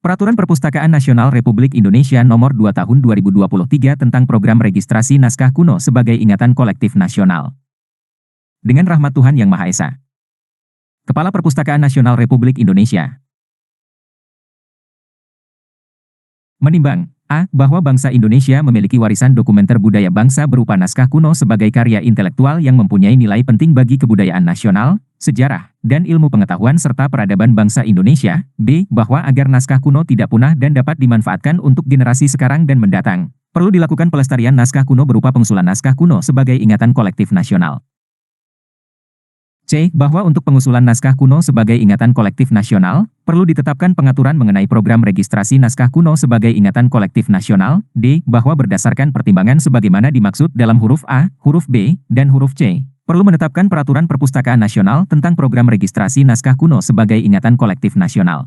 Peraturan Perpustakaan Nasional Republik Indonesia Nomor 2 Tahun 2023 tentang Program Registrasi Naskah Kuno sebagai Ingatan Kolektif Nasional. Dengan rahmat Tuhan Yang Maha Esa. Kepala Perpustakaan Nasional Republik Indonesia menimbang A. Bahwa bangsa Indonesia memiliki warisan dokumenter budaya bangsa berupa naskah kuno sebagai karya intelektual yang mempunyai nilai penting bagi kebudayaan nasional, sejarah, dan ilmu pengetahuan serta peradaban bangsa Indonesia. B. Bahwa agar naskah kuno tidak punah dan dapat dimanfaatkan untuk generasi sekarang dan mendatang, perlu dilakukan pelestarian naskah kuno berupa pengusulan naskah kuno sebagai ingatan kolektif nasional. C. Bahwa untuk pengusulan naskah kuno sebagai ingatan kolektif nasional, perlu ditetapkan pengaturan mengenai program registrasi naskah kuno sebagai ingatan kolektif nasional. D. Bahwa berdasarkan pertimbangan sebagaimana dimaksud dalam huruf A, huruf B, dan huruf C, perlu menetapkan peraturan Perpustakaan Nasional tentang program registrasi naskah kuno sebagai ingatan kolektif nasional.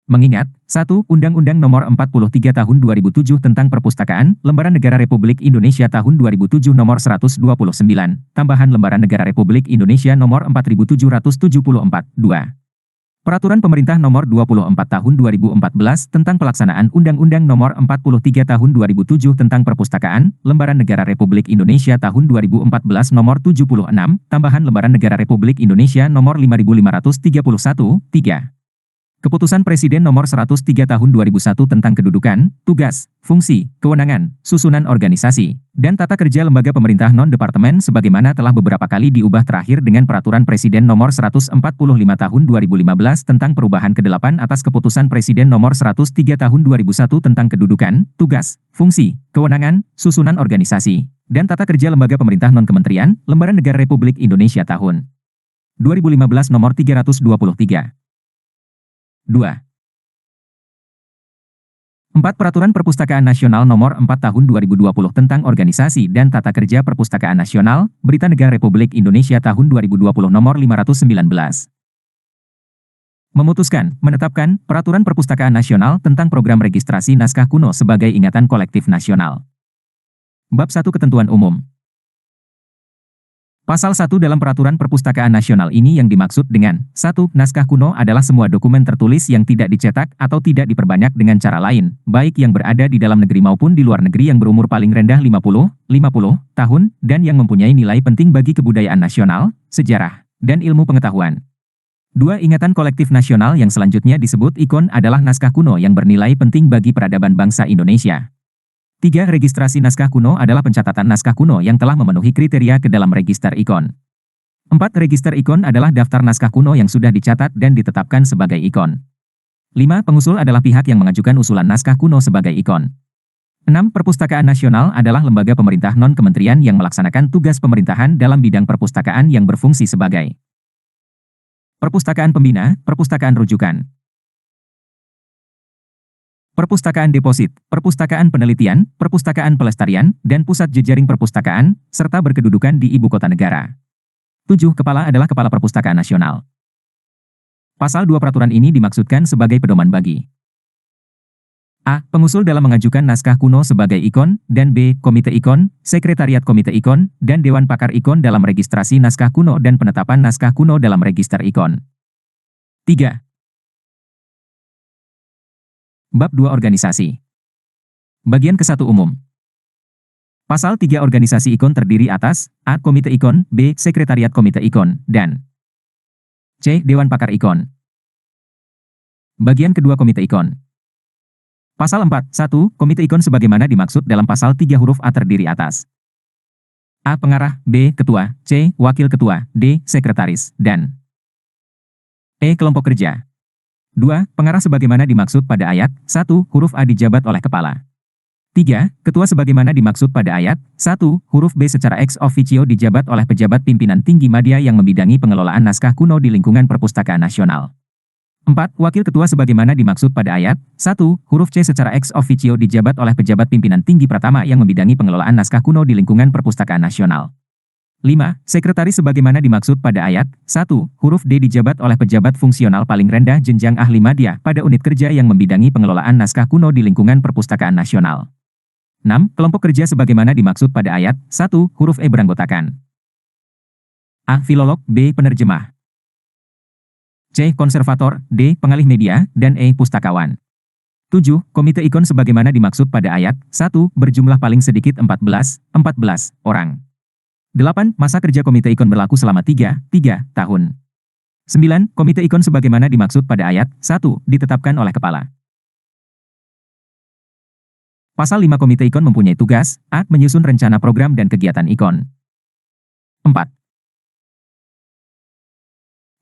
Mengingat, 1. Undang-Undang Nomor 43 Tahun 2007 tentang Perpustakaan, Lembaran Negara Republik Indonesia Tahun 2007 Nomor 129, tambahan Lembaran Negara Republik Indonesia Nomor 4774, 2. Peraturan Pemerintah Nomor 24 Tahun 2014 tentang Pelaksanaan Undang-Undang Nomor 43 Tahun 2007 tentang Perpustakaan, Lembaran Negara Republik Indonesia Tahun 2014 Nomor 76, tambahan Lembaran Negara Republik Indonesia Nomor 5531, 3. Keputusan Presiden Nomor 103 Tahun 2001 tentang kedudukan, tugas, fungsi, kewenangan, susunan organisasi, dan tata kerja lembaga pemerintah non-departemen sebagaimana telah beberapa kali diubah terakhir dengan Peraturan Presiden Nomor 145 Tahun 2015 tentang perubahan ke-8 atas Keputusan Presiden Nomor 103 Tahun 2001 tentang kedudukan, tugas, fungsi, kewenangan, susunan organisasi, dan tata kerja lembaga pemerintah non-kementerian, Lembaran Negara Republik Indonesia Tahun 2015 Nomor 323. 2. 4. Peraturan Perpustakaan Nasional Nomor 4 Tahun 2020 tentang Organisasi dan Tata Kerja Perpustakaan Nasional, Berita Negara Republik Indonesia Tahun 2020 Nomor 519. Memutuskan, menetapkan, Peraturan Perpustakaan Nasional tentang Program Registrasi Naskah Kuno sebagai Ingatan Kolektif Nasional. Bab 1 Ketentuan Umum. Pasal 1 dalam Peraturan Perpustakaan Nasional ini yang dimaksud dengan 1. Naskah kuno adalah semua dokumen tertulis yang tidak dicetak atau tidak diperbanyak dengan cara lain, baik yang berada di dalam negeri maupun di luar negeri yang berumur paling rendah 50 tahun, dan yang mempunyai nilai penting bagi kebudayaan nasional, sejarah, dan ilmu pengetahuan. 2. Ingatan kolektif nasional yang selanjutnya disebut IKON adalah naskah kuno yang bernilai penting bagi peradaban bangsa Indonesia. 3. Registrasi naskah kuno adalah pencatatan naskah kuno yang telah memenuhi kriteria ke dalam register IKON. 4. Register IKON adalah daftar naskah kuno yang sudah dicatat dan ditetapkan sebagai IKON. 5. Pengusul adalah pihak yang mengajukan usulan naskah kuno sebagai IKON. 6. Perpustakaan Nasional adalah lembaga pemerintah non-kementerian yang melaksanakan tugas pemerintahan dalam bidang perpustakaan yang berfungsi sebagai Perpustakaan Pembina, Perpustakaan Rujukan, Perpustakaan Deposit, Perpustakaan Penelitian, Perpustakaan Pelestarian, dan Pusat Jejaring Perpustakaan, serta berkedudukan di Ibu Kota Negara. 7. Kepala adalah Kepala Perpustakaan Nasional. Pasal 2 peraturan ini dimaksudkan sebagai pedoman bagi A. Pengusul dalam mengajukan naskah kuno sebagai IKON, dan B. Komite IKON, Sekretariat Komite IKON, dan Dewan Pakar IKON dalam registrasi naskah kuno dan penetapan naskah kuno dalam register IKON. 3. Bab 2 Organisasi. Bagian ke-1 Umum. Pasal 3 Organisasi IKON terdiri atas A. Komite IKON, B. Sekretariat Komite IKON, dan C. Dewan Pakar IKON. Bagian kedua Komite IKON. Pasal 4, 1. Komite IKON sebagaimana dimaksud dalam pasal 3 huruf A terdiri atas A. Pengarah, B. Ketua, C. Wakil Ketua, D. Sekretaris, dan E. Kelompok Kerja. 2. Pengarah sebagaimana dimaksud pada ayat 1 huruf A dijabat oleh Kepala. 3. Ketua sebagaimana dimaksud pada ayat 1 huruf B secara ex officio dijabat oleh pejabat pimpinan tinggi media yang membidangi pengelolaan naskah kuno di lingkungan Perpustakaan Nasional. 4. Wakil Ketua sebagaimana dimaksud pada ayat 1 huruf C secara ex officio dijabat oleh pejabat pimpinan tinggi Pratama yang membidangi pengelolaan naskah kuno di lingkungan Perpustakaan Nasional. 5. Sekretaris sebagaimana dimaksud pada ayat 1 huruf D dijabat oleh pejabat fungsional paling rendah jenjang ahli madya pada unit kerja yang membidangi pengelolaan naskah kuno di lingkungan Perpustakaan Nasional. 6. Kelompok kerja sebagaimana dimaksud pada ayat 1 huruf E beranggotakan A. Filolog, B. Penerjemah, C. Konservator, D. Pengalih media, dan E. Pustakawan. 7. Komite ikon sebagaimana dimaksud pada ayat 1 berjumlah paling sedikit 14 orang. 8. Masa kerja komite ikon berlaku selama 3 tahun. 9. Komite ikon sebagaimana dimaksud pada ayat 1 ditetapkan oleh kepala. Pasal 5 komite ikon mempunyai tugas A. Menyusun rencana program dan kegiatan ikon. 4.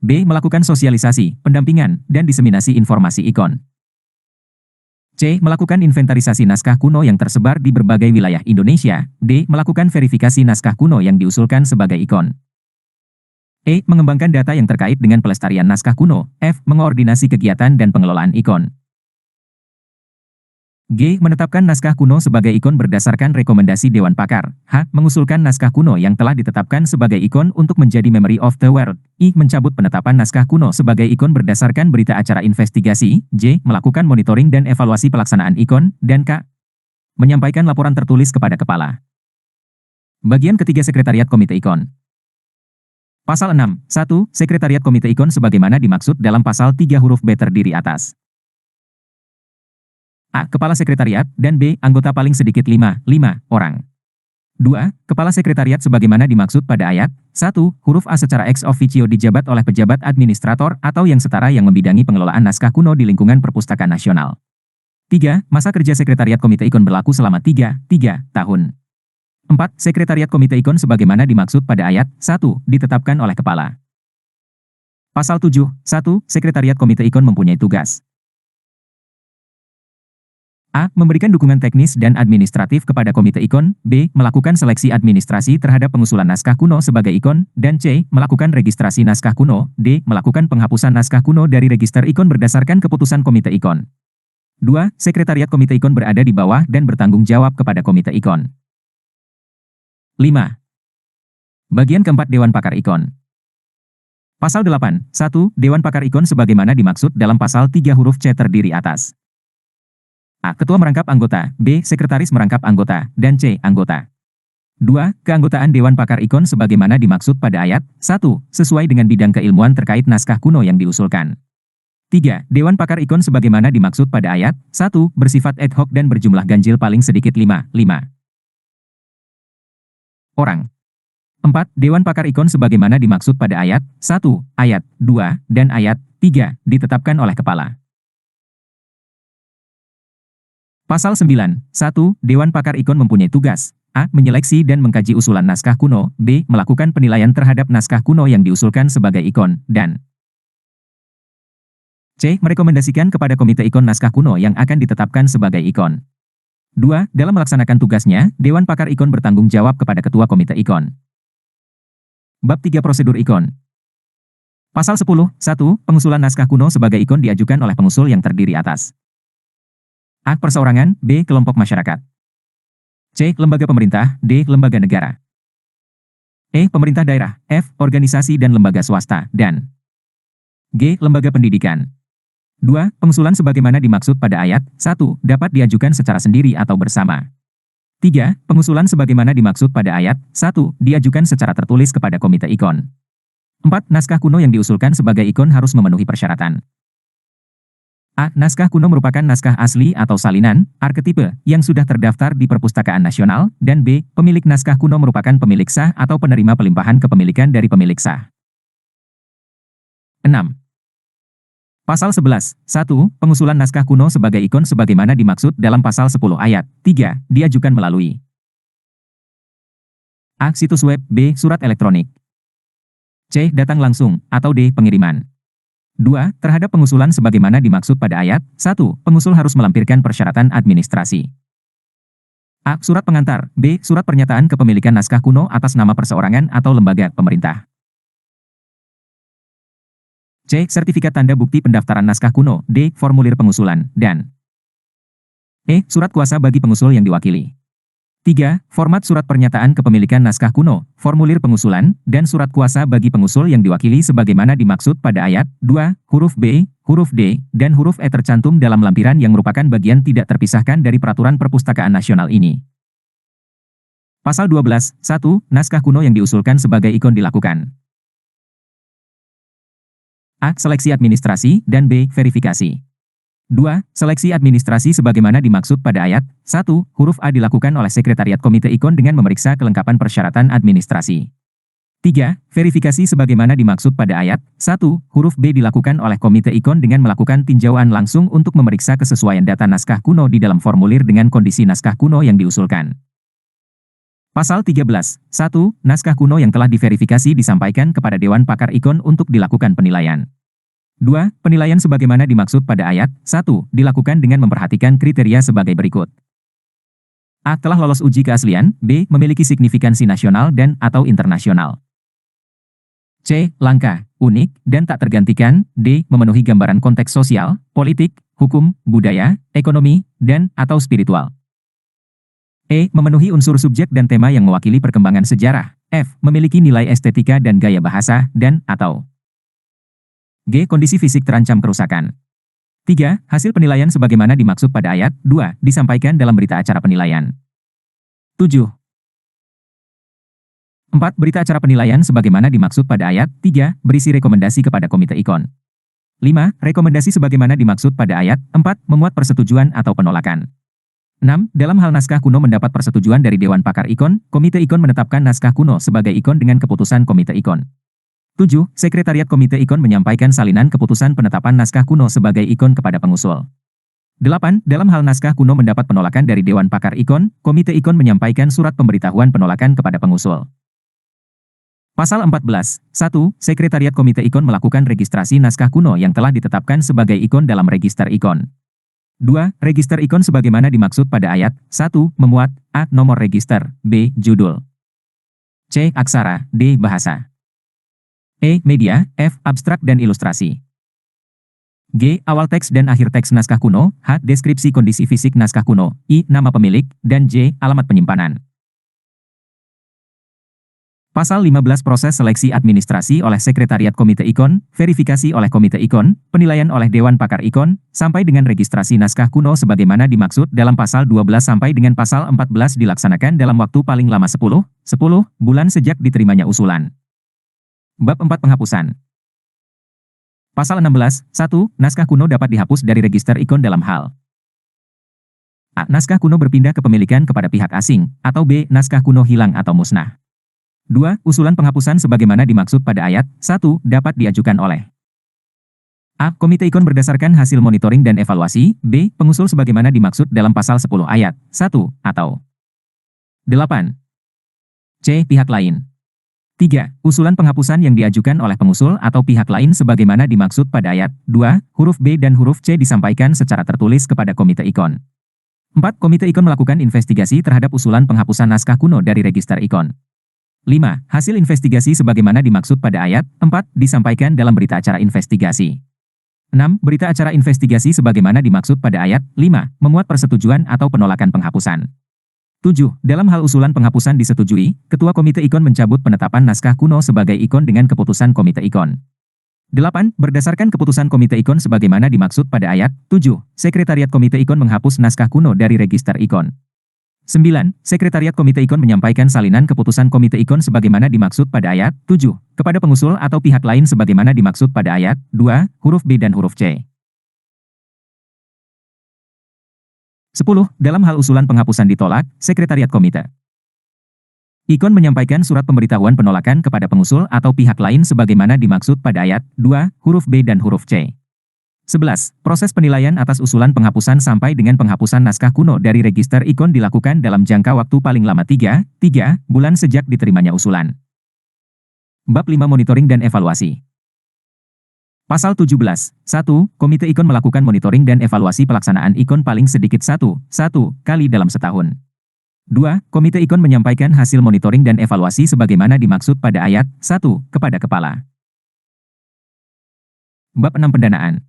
B. Melakukan sosialisasi, pendampingan, dan diseminasi informasi ikon. C. Melakukan inventarisasi naskah kuno yang tersebar di berbagai wilayah Indonesia. D. Melakukan verifikasi naskah kuno yang diusulkan sebagai ikon. E. Mengembangkan data yang terkait dengan pelestarian naskah kuno. F. Mengoordinasi kegiatan dan pengelolaan ikon. G. Menetapkan naskah kuno sebagai ikon berdasarkan rekomendasi Dewan Pakar. H. Mengusulkan naskah kuno yang telah ditetapkan sebagai ikon untuk menjadi Memory of the World. I. Mencabut penetapan naskah kuno sebagai ikon berdasarkan berita acara investigasi. J. Melakukan monitoring dan evaluasi pelaksanaan ikon. Dan K. Menyampaikan laporan tertulis kepada kepala. Bagian ketiga Sekretariat Komite Ikon. Pasal 6. 1. Sekretariat Komite Ikon sebagaimana dimaksud dalam pasal 3 huruf B terdiri atas A. Kepala Sekretariat, dan B. Anggota paling sedikit 5 orang. 2. Kepala Sekretariat sebagaimana dimaksud pada ayat 1 huruf A secara ex officio dijabat oleh pejabat administrator atau yang setara yang membidangi pengelolaan naskah kuno di lingkungan Perpustakaan Nasional. 3. Masa kerja Sekretariat Komite Ikon berlaku selama 3 tahun. 4. Sekretariat Komite Ikon sebagaimana dimaksud pada ayat 1 ditetapkan oleh kepala. Pasal 7. 1. Sekretariat Komite Ikon mempunyai tugas A. Memberikan dukungan teknis dan administratif kepada komite ikon. B. Melakukan seleksi administrasi terhadap pengusulan naskah kuno sebagai ikon. Dan C. Melakukan registrasi naskah kuno. D. Melakukan penghapusan naskah kuno dari register ikon berdasarkan keputusan komite ikon. 2. Sekretariat komite ikon berada di bawah dan bertanggung jawab kepada komite ikon. 5. Bagian keempat Dewan Pakar Ikon. Pasal 8. 1. Dewan Pakar Ikon sebagaimana dimaksud dalam pasal 3 huruf C terdiri atas A. Ketua merangkap anggota, B. Sekretaris merangkap anggota, dan C. Anggota. 2. Keanggotaan Dewan Pakar Ikon sebagaimana dimaksud pada ayat 1 sesuai dengan bidang keilmuan terkait naskah kuno yang diusulkan. 3. Dewan Pakar Ikon sebagaimana dimaksud pada ayat 1 bersifat ad hoc dan berjumlah ganjil paling sedikit 5 orang. 4. Dewan Pakar Ikon sebagaimana dimaksud pada ayat 1, ayat 2, dan ayat 3 ditetapkan oleh kepala. Pasal 9. 1. Dewan Pakar Ikon mempunyai tugas A. Menyeleksi dan mengkaji usulan naskah kuno. B. Melakukan penilaian terhadap naskah kuno yang diusulkan sebagai ikon. Dan C. Merekomendasikan kepada komite ikon naskah kuno yang akan ditetapkan sebagai ikon. 2. Dalam melaksanakan tugasnya, Dewan Pakar Ikon bertanggung jawab kepada Ketua Komite Ikon. Bab 3 Prosedur Ikon. Pasal 10. 1. Pengusulan naskah kuno sebagai ikon diajukan oleh pengusul yang terdiri atas A. Perseorangan. B. Kelompok masyarakat. C. Lembaga pemerintah. D. Lembaga negara. E. Pemerintah daerah. F. Organisasi dan lembaga swasta. Dan G. Lembaga pendidikan. 2. Pengusulan sebagaimana dimaksud pada ayat 1 dapat diajukan secara sendiri atau bersama. 3. Pengusulan sebagaimana dimaksud pada ayat 1 diajukan secara tertulis kepada komite ikon. 4. Naskah kuno yang diusulkan sebagai ikon harus memenuhi persyaratan. A. Naskah kuno merupakan naskah asli atau salinan, arketipe, yang sudah terdaftar di Perpustakaan Nasional, dan B. Pemilik naskah kuno merupakan pemilik sah atau penerima pelimpahan kepemilikan dari pemilik sah. 6. Pasal 11. 1. Pengusulan naskah kuno sebagai ikon sebagaimana dimaksud dalam pasal 10 ayat 3 diajukan melalui A. Situs web. B. Surat elektronik. C. Datang langsung, atau D. Pengiriman. 2. Terhadap pengusulan sebagaimana dimaksud pada ayat 1, pengusul harus melampirkan persyaratan administrasi. A. Surat pengantar. B. Surat pernyataan kepemilikan naskah kuno atas nama perseorangan atau lembaga pemerintah. C. Sertifikat tanda bukti pendaftaran naskah kuno. D. Formulir pengusulan. Dan E. Surat kuasa bagi pengusul yang diwakili. 3. Format surat pernyataan kepemilikan naskah kuno, formulir pengusulan, dan surat kuasa bagi pengusul yang diwakili sebagaimana dimaksud pada ayat 2, huruf B, huruf D, dan huruf E tercantum dalam lampiran yang merupakan bagian tidak terpisahkan dari Peraturan Perpustakaan Nasional ini. Pasal 12. 1. Naskah kuno yang diusulkan sebagai ikon dilakukan A. Seleksi administrasi, dan B. Verifikasi. 2. Seleksi administrasi sebagaimana dimaksud pada ayat 1, huruf A dilakukan oleh Sekretariat Komite IKON dengan memeriksa kelengkapan persyaratan administrasi. 3. Verifikasi sebagaimana dimaksud pada ayat 1, huruf B dilakukan oleh Komite IKON dengan melakukan tinjauan langsung untuk memeriksa kesesuaian data naskah kuno di dalam formulir dengan kondisi naskah kuno yang diusulkan. Pasal 13. 1. Naskah kuno yang telah diverifikasi disampaikan kepada Dewan Pakar IKON untuk dilakukan penilaian. 2. Penilaian sebagaimana dimaksud pada ayat 1 dilakukan dengan memperhatikan kriteria sebagai berikut. A. Telah lolos uji keaslian. B. Memiliki signifikansi nasional dan atau internasional. C. Langka, unik, dan tak tergantikan. D. Memenuhi gambaran konteks sosial, politik, hukum, budaya, ekonomi, dan atau spiritual. E. Memenuhi unsur subjek dan tema yang mewakili perkembangan sejarah. F. Memiliki nilai estetika dan gaya bahasa, dan atau. G. Kondisi fisik terancam kerusakan. 3. Hasil penilaian sebagaimana dimaksud pada ayat 2 disampaikan dalam berita acara penilaian. 7. 4. Berita acara penilaian sebagaimana dimaksud pada ayat 3 berisi rekomendasi kepada Komite IKON. 5. Rekomendasi sebagaimana dimaksud pada ayat 4 memuat persetujuan atau penolakan. 6. Dalam hal naskah kuno mendapat persetujuan dari Dewan Pakar IKON, Komite IKON menetapkan naskah kuno sebagai IKON dengan keputusan Komite IKON. 7. Sekretariat Komite IKON menyampaikan salinan keputusan penetapan naskah kuno sebagai IKON kepada pengusul. 8. Dalam hal naskah kuno mendapat penolakan dari Dewan Pakar IKON, Komite IKON menyampaikan surat pemberitahuan penolakan kepada pengusul. Pasal 14. 1. Sekretariat Komite IKON melakukan registrasi naskah kuno yang telah ditetapkan sebagai IKON dalam Register IKON. 2. Register IKON sebagaimana dimaksud pada ayat 1 memuat A. Nomor register, B. Judul, C. Aksara, D. Bahasa, E. Media, F. Abstrak dan ilustrasi, G. Awal teks dan akhir teks naskah kuno, H. Deskripsi kondisi fisik naskah kuno, I. Nama pemilik, dan J. Alamat penyimpanan. Pasal 15. Proses seleksi administrasi oleh Sekretariat Komite IKON, verifikasi oleh Komite IKON, penilaian oleh Dewan Pakar IKON, sampai dengan registrasi naskah kuno sebagaimana dimaksud dalam pasal 12 sampai dengan pasal 14 dilaksanakan dalam waktu paling lama 10 bulan sejak diterimanya usulan. Bab 4. Penghapusan. Pasal 16. 1. Naskah kuno dapat dihapus dari register IKON dalam hal A. Naskah kuno berpindah kepemilikan kepada pihak asing, atau B. Naskah kuno hilang atau musnah. 2. Usulan penghapusan sebagaimana dimaksud pada ayat 1 dapat diajukan oleh A. Komite IKON berdasarkan hasil monitoring dan evaluasi. B. Pengusul sebagaimana dimaksud dalam pasal 10 ayat 1 atau 8. C. Pihak lain. 3. Usulan penghapusan yang diajukan oleh pengusul atau pihak lain sebagaimana dimaksud pada ayat 2, huruf B dan huruf C disampaikan secara tertulis kepada Komite IKON. 4. Komite IKON melakukan investigasi terhadap usulan penghapusan naskah kuno dari register IKON. 5. Hasil investigasi sebagaimana dimaksud pada ayat 4 disampaikan dalam berita acara investigasi. 6. Berita acara investigasi sebagaimana dimaksud pada ayat 5 memuat persetujuan atau penolakan penghapusan. 7. Dalam hal usulan penghapusan disetujui, Ketua Komite IKON mencabut penetapan naskah kuno sebagai IKON dengan keputusan Komite IKON. 8. Berdasarkan keputusan Komite IKON sebagaimana dimaksud pada ayat 7, Sekretariat Komite IKON menghapus naskah kuno dari register IKON. 9. Sekretariat Komite IKON menyampaikan salinan keputusan Komite IKON sebagaimana dimaksud pada ayat 7 kepada pengusul atau pihak lain sebagaimana dimaksud pada ayat 2, huruf B dan huruf C. 10. Dalam hal usulan penghapusan ditolak, Sekretariat Komite IKON menyampaikan surat pemberitahuan penolakan kepada pengusul atau pihak lain sebagaimana dimaksud pada ayat 2, huruf B dan huruf C. 11. Proses penilaian atas usulan penghapusan sampai dengan penghapusan naskah kuno dari register IKON dilakukan dalam jangka waktu paling lama 3 bulan sejak diterimanya usulan. Bab 5. Monitoring dan evaluasi. Pasal 17. 1. Komite IKON melakukan monitoring dan evaluasi pelaksanaan IKON paling sedikit 1 kali dalam setahun. 2. Komite IKON menyampaikan hasil monitoring dan evaluasi sebagaimana dimaksud pada ayat 1 kepada Kepala. Bab 6. Pendanaan.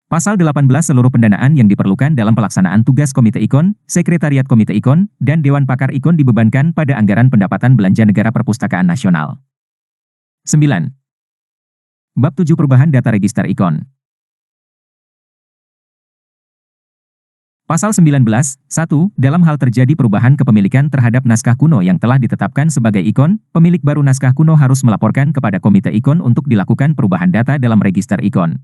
Pasal 18. Seluruh pendanaan yang diperlukan dalam pelaksanaan tugas Komite IKON, Sekretariat Komite IKON, dan Dewan Pakar IKON dibebankan pada anggaran pendapatan belanja negara Perpustakaan Nasional. 9. Bab 7. Perubahan data register IKON. Pasal 19, 1. Dalam hal terjadi perubahan kepemilikan terhadap naskah kuno yang telah ditetapkan sebagai ikon, pemilik baru naskah kuno harus melaporkan kepada Komite Ikon untuk dilakukan perubahan data dalam register ikon.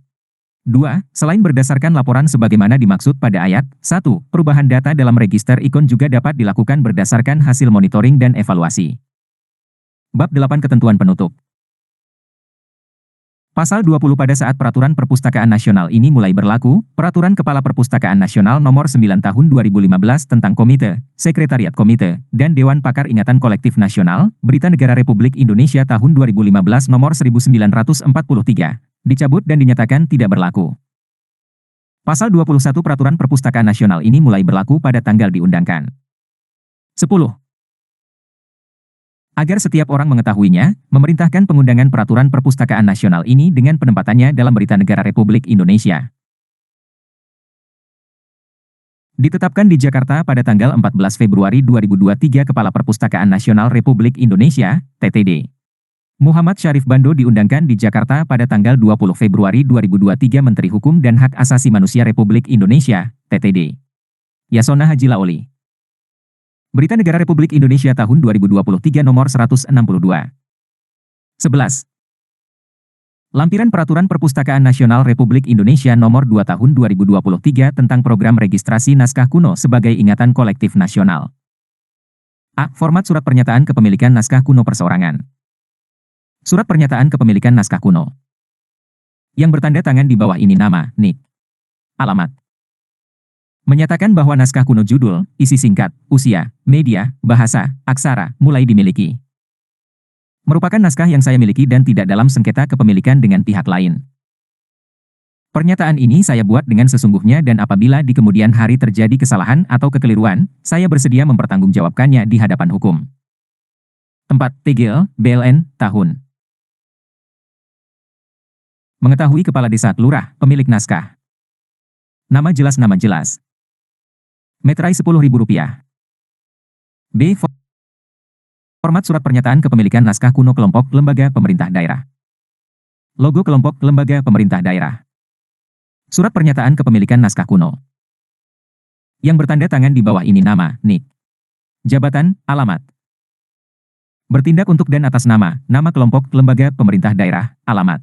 2. Selain berdasarkan laporan sebagaimana dimaksud pada ayat 1, perubahan data dalam register ikon juga dapat dilakukan berdasarkan hasil monitoring dan evaluasi. Bab 8 Ketentuan Penutup. Pasal 20 pada saat Peraturan Perpustakaan Nasional ini mulai berlaku, Peraturan Kepala Perpustakaan Nasional Nomor 9 Tahun 2015 tentang Komite, Sekretariat Komite, dan Dewan Pakar Ingatan Kolektif Nasional, Berita Negara Republik Indonesia Tahun 2015 Nomor 1943, dicabut dan dinyatakan tidak berlaku. Pasal 21 Peraturan Perpustakaan Nasional ini mulai berlaku pada tanggal diundangkan. 10. Agar setiap orang mengetahuinya, memerintahkan pengundangan Peraturan Perpustakaan Nasional ini dengan penempatannya dalam Berita Negara Republik Indonesia. Ditetapkan di Jakarta pada tanggal 14 Februari 2023 Kepala Perpustakaan Nasional Republik Indonesia, TTD. Muhammad Syarif Bando diundangkan di Jakarta pada tanggal 20 Februari 2023 Menteri Hukum dan Hak Asasi Manusia Republik Indonesia, TTD. Yasona Haji Laoli. Berita Negara Republik Indonesia Tahun 2023 Nomor 162. 11. Lampiran Peraturan Perpustakaan Nasional Republik Indonesia Nomor 2 Tahun 2023 tentang Program Registrasi Naskah Kuno sebagai Ingatan Kolektif Nasional. A. Format Surat Pernyataan Kepemilikan Naskah Kuno Perseorangan. Surat Pernyataan Kepemilikan Naskah Kuno yang bertanda tangan di bawah ini nama, NIK, alamat. Menyatakan bahwa naskah kuno judul, isi singkat, usia, media, bahasa, aksara, mulai dimiliki. Merupakan naskah yang saya miliki dan tidak dalam sengketa kepemilikan dengan pihak lain. Pernyataan ini saya buat dengan sesungguhnya dan apabila di kemudian hari terjadi kesalahan atau kekeliruan, saya bersedia mempertanggungjawabkannya di hadapan hukum. Tempat, TGL, BLN, tahun. Mengetahui Kepala Desa Lurah, pemilik naskah. Nama jelas. Meterai Rp10.000. B. Format Surat Pernyataan Kepemilikan Naskah Kuno Kelompok Lembaga Pemerintah Daerah. Logo Kelompok Lembaga Pemerintah Daerah. Surat Pernyataan Kepemilikan Naskah Kuno yang bertanda tangan di bawah ini nama, NIK. Jabatan, alamat. Bertindak untuk dan atas nama kelompok lembaga pemerintah daerah, alamat.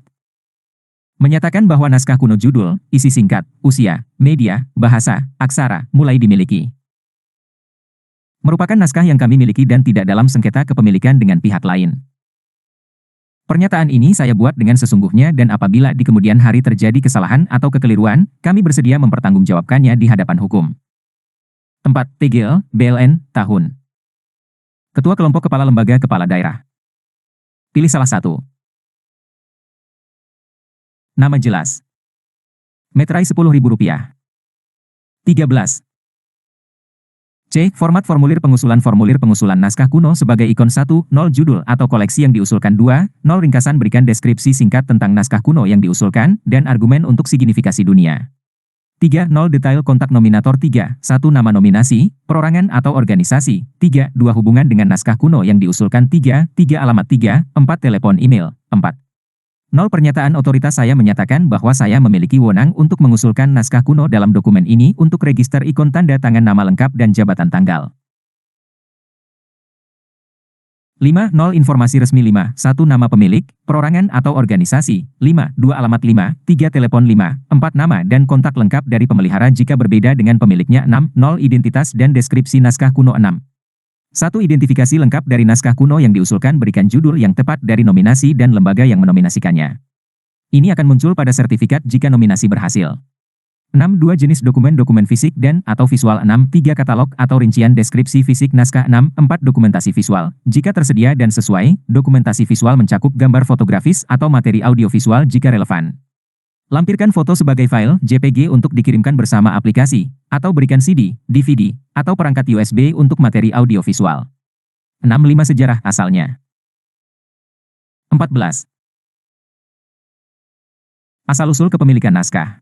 Menyatakan bahwa naskah kuno judul, isi singkat, usia, media, bahasa, aksara, mulai dimiliki. Merupakan naskah yang kami miliki dan tidak dalam sengketa kepemilikan dengan pihak lain. Pernyataan ini saya buat dengan sesungguhnya dan apabila di kemudian hari terjadi kesalahan atau kekeliruan, kami bersedia mempertanggungjawabkannya di hadapan hukum. Tempat, TGL, BLN, tahun. Ketua Kelompok Kepala Lembaga Kepala Daerah. Pilih salah satu. Nama jelas. Meterai Rp10.000. 13. C. Format formulir pengusulan naskah kuno sebagai ikon 1, 0 judul atau koleksi yang diusulkan 2, 0 ringkasan berikan deskripsi singkat tentang naskah kuno yang diusulkan, dan argumen untuk signifikasi dunia. 3. 0 detail kontak nominator 3, 1 nama nominasi, perorangan atau organisasi, 3, 2 hubungan dengan naskah kuno yang diusulkan 3, 3 alamat 3, 4 telepon email, 4. 0 pernyataan otoritas saya menyatakan bahwa saya memiliki wewenang untuk mengusulkan naskah kuno dalam dokumen ini untuk register ikon tanda tangan nama lengkap dan jabatan tanggal. 5. 0 informasi resmi 5, 1 nama pemilik, perorangan atau organisasi, 5, 2 alamat 5, 3 telepon 5, 4 nama dan kontak lengkap dari pemelihara jika berbeda dengan pemiliknya 6, 0 identitas dan deskripsi naskah kuno 6. 1. Identifikasi lengkap dari naskah kuno yang diusulkan berikan judul yang tepat dari nominasi dan lembaga yang menominasikannya. Ini akan muncul pada sertifikat jika nominasi berhasil. 6. 2 jenis dokumen fisik dan atau visual 6. 3 katalog atau rincian deskripsi fisik naskah 6. 4 dokumentasi visual. Jika tersedia dan sesuai, dokumentasi visual mencakup gambar fotografis atau materi audiovisual jika relevan. Lampirkan foto sebagai file JPG untuk dikirimkan bersama aplikasi, atau berikan CD, DVD, atau perangkat USB untuk materi audiovisual. 65 sejarah asalnya. 14. Asal-usul kepemilikan naskah.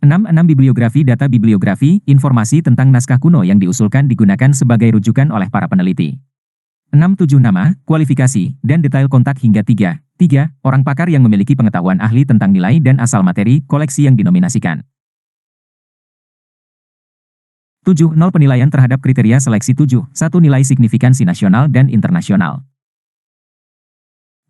66 bibliografi data bibliografi, informasi tentang naskah kuno yang diusulkan digunakan sebagai rujukan oleh para peneliti. 67 nama, kualifikasi, dan detail kontak hingga 3 orang pakar yang memiliki pengetahuan ahli tentang nilai dan asal materi koleksi yang dinominasikan. 7. Penilaian terhadap kriteria seleksi 7. 1. Nilai signifikansi nasional dan internasional.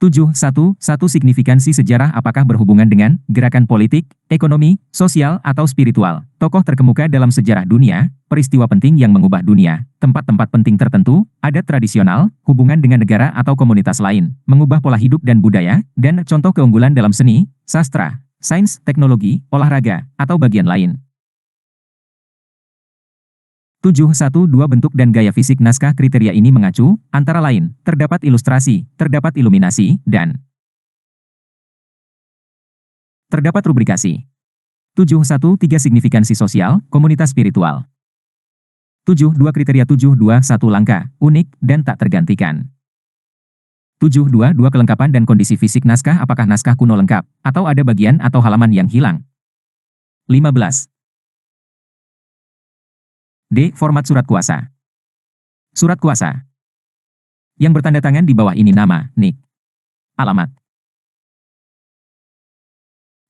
7. 1. Signifikansi sejarah apakah berhubungan dengan gerakan politik, ekonomi, sosial, atau spiritual, tokoh terkemuka dalam sejarah dunia, peristiwa penting yang mengubah dunia, tempat-tempat penting tertentu, adat tradisional, hubungan dengan negara atau komunitas lain, mengubah pola hidup dan budaya, dan contoh keunggulan dalam seni, sastra, sains, teknologi, olahraga, atau bagian lain. 7.1.2 Bentuk dan gaya fisik naskah kriteria ini mengacu, antara lain, terdapat ilustrasi, terdapat iluminasi, dan terdapat rubrikasi. 7.1.3 Signifikansi sosial, komunitas spiritual. 7.2 Kriteria 7.2.1 Langka, unik, dan tak tergantikan. 7.2.2 Kelengkapan dan kondisi fisik naskah apakah naskah kuno lengkap, atau ada bagian atau halaman yang hilang. 15. D. Format surat kuasa. Surat kuasa yang bertanda tangan di bawah ini nama, nik, alamat.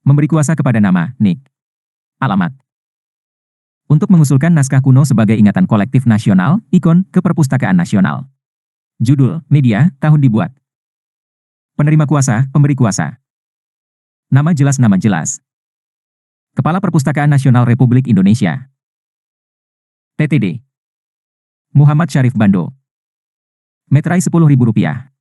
Memberi kuasa kepada nama, nik, alamat. Untuk mengusulkan naskah kuno sebagai ingatan kolektif nasional, ikon, ke Perpustakaan Nasional. Judul, media, tahun dibuat. Penerima kuasa, pemberi kuasa. Nama jelas, nama jelas. Kepala Perpustakaan Nasional Republik Indonesia. TTD. Muhammad Syarif Bando. Meterai Rp10.000.